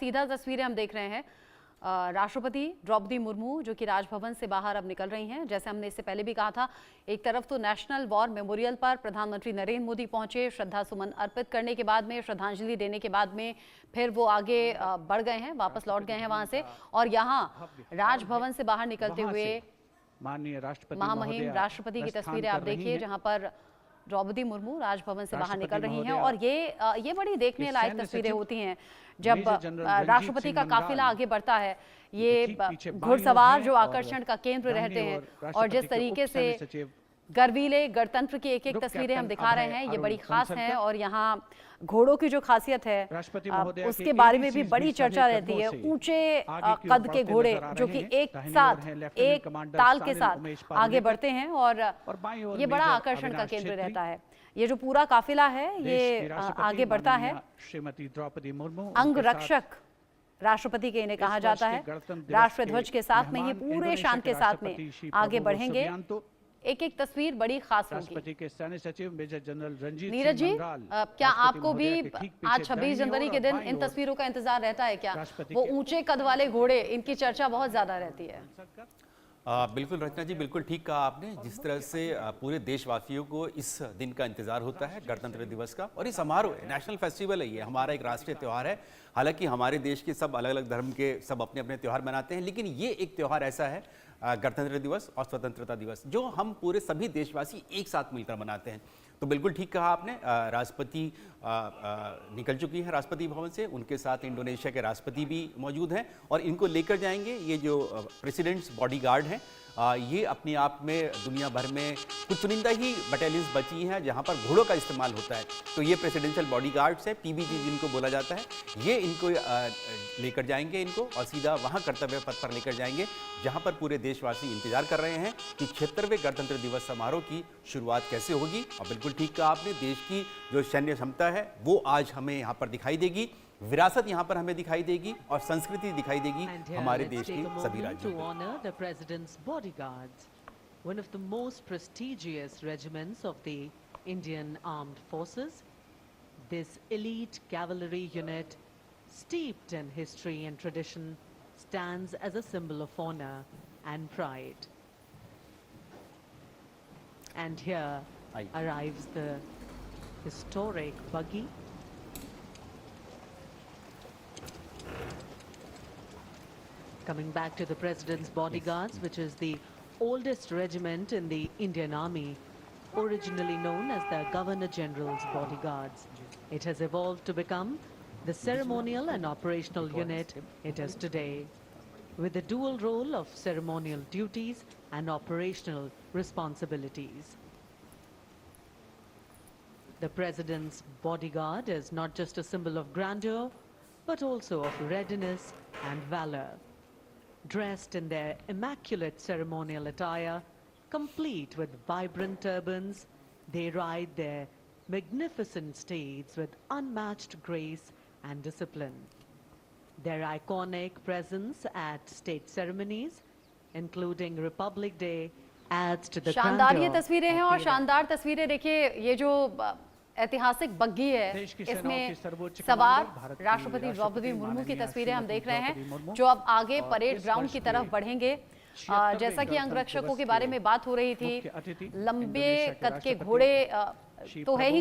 सीधा तस्वीरें हम देख रहे हैं। राष्ट्रपति द्रौपदी मुर्मू जो कि राजभवन से बाहर अब निकल रही हैं। जैसे हमने इससे पहले भी कहा था, एक तरफ तो नेशनल वॉर मेमोरियल पर प्रधानमंत्री नरेंद्र मोदी पहुंचे, श्रद्धा सुमन अर्पित करने के बाद में, श्रद्धांजलि देने के बाद में फिर वो आगे बढ़ गए हैं, वापस लौट गए हैं वहां से। और यहाँ राजभवन से बाहर निकलते हुए माननीय राष्ट्रपति महामहिम राष्ट्रपति की तस्वीरें आप देखिए, जहां पर द्रौपदी मुर्मू राजभवन से बाहर निकल रही हैं। और ये बड़ी देखने लायक तस्वीरें होती हैं जब राष्ट्रपति का काफिला आगे बढ़ता है। ये घुड़सवार जो आकर्षण का केंद्र रहते हैं, और जिस तरीके से गर्वीले गणतंत्र की एक एक तस्वीरें हम दिखा रहे हैं, ये बड़ी खास हैं। और यहाँ घोड़ों की जो खासियत है उसके बारे में भी बड़ी चर्चा रहती है। ऊंचे कद के घोड़े जो कि एक साथ एक ताल के साथ आगे बढ़ते हैं, और ये बड़ा आकर्षण का केंद्र रहता है। ये जो पूरा काफिला है ये आगे बढ़ता है। श्रीमती द्रौपदी मुर्मू अंग रक्षक राष्ट्रपति के इन्हें कहा जाता है। राष्ट्र ध्वज के साथ में ये पूरे शान के साथ में आगे बढ़ेंगे। एक एक तस्वीर बड़ी खास होगी। राष्ट्रपति के सैन्य सचिव मेजर जनरल रंजीत नीरज जी, क्या आपको भी आज 26 जनवरी जनवरी के दिन इन तस्वीरों का इंतजार रहता है क्या? वो ऊंचे कद वाले घोड़े, इनकी चर्चा बहुत ज्यादा रहती है। बिल्कुल रचना जी, बिल्कुल ठीक कहा आपने। जिस तरह से पूरे देशवासियों को इस दिन का इंतजार होता है, गणतंत्र दिवस का, और ये समारोह है, नेशनल फेस्टिवल है, ये हमारा एक राष्ट्रीय त्यौहार है। हालांकि हमारे देश के सब अलग अलग धर्म के सब अपने अपने त्यौहार मनाते हैं, लेकिन ये एक त्यौहार ऐसा है, गणतंत्र दिवस और स्वतंत्रता दिवस, जो हम पूरे सभी देशवासी एक साथ मिलकर मनाते हैं। तो बिल्कुल ठीक कहा आपने। राष्ट्रपति निकल चुकी हैं राष्ट्रपति भवन से, उनके साथ इंडोनेशिया के राष्ट्रपति भी मौजूद हैं, और इनको लेकर जाएंगे ये जो प्रेसिडेंट्स बॉडीगार्ड हैं। ये अपने आप में दुनिया भर में कुछ चुनिंदा ही बटालियंस बची हैं जहां पर घोड़ों का इस्तेमाल होता है। तो ये प्रेसिडेंशियल बॉडीगार्ड्स है, पीबीजी जिनको बोला जाता है, ये इनको लेकर जाएंगे इनको, और सीधा वहां कर्तव्य पथ पर लेकर जाएंगे जहां पर पूरे देशवासी इंतजार कर रहे हैं कि 76वें गणतंत्र दिवस समारोह की शुरुआत कैसे होगी। और बिल्कुल ठीक कहा आपने, देश की जो सैन्य क्षमता है वो आज हमें यहाँ पर दिखाई देगी, विरासत यहाँ पर हमें दिखाई देगी, और संस्कृति दिखाई देगी हमारे देश की सभी राज्यों में। President's bodyguards, one of the most prestigious regiments of the Indian Armed Forces, this elite cavalry unit, steeped in history and tradition, stands as a symbol of honor and pride. And here arrives the historic buggy. Coming back to the President's bodyguards, which is the oldest regiment in the Indian Army, originally known as the Governor General's bodyguards. It has evolved to become the ceremonial and operational unit it is today, with the dual role of ceremonial duties and operational responsibilities. The President's bodyguard is not just a symbol of grandeur, but also of readiness and valor. Dressed in their immaculate ceremonial attire, complete with vibrant turbans, they ride their magnificent steeds with unmatched grace and discipline. Their iconic presence at state ceremonies, including Republic Day, adds to the शानदार ये grandeur तस्वीरें हैं। of और the शानदार तस्वीरें देखिए, ये जो ऐतिहासिक बग्घी है, इसमें सवार राष्ट्रपति द्रौपदी मुर्मू की तस्वीरें हम देख रहे हैं, जो अब आगे परेड ग्राउंड की तरफ बढ़ेंगे। जैसा कि अंगरक्षकों के बारे में बात हो रही थी, लंबे कद के घोड़े तो है ही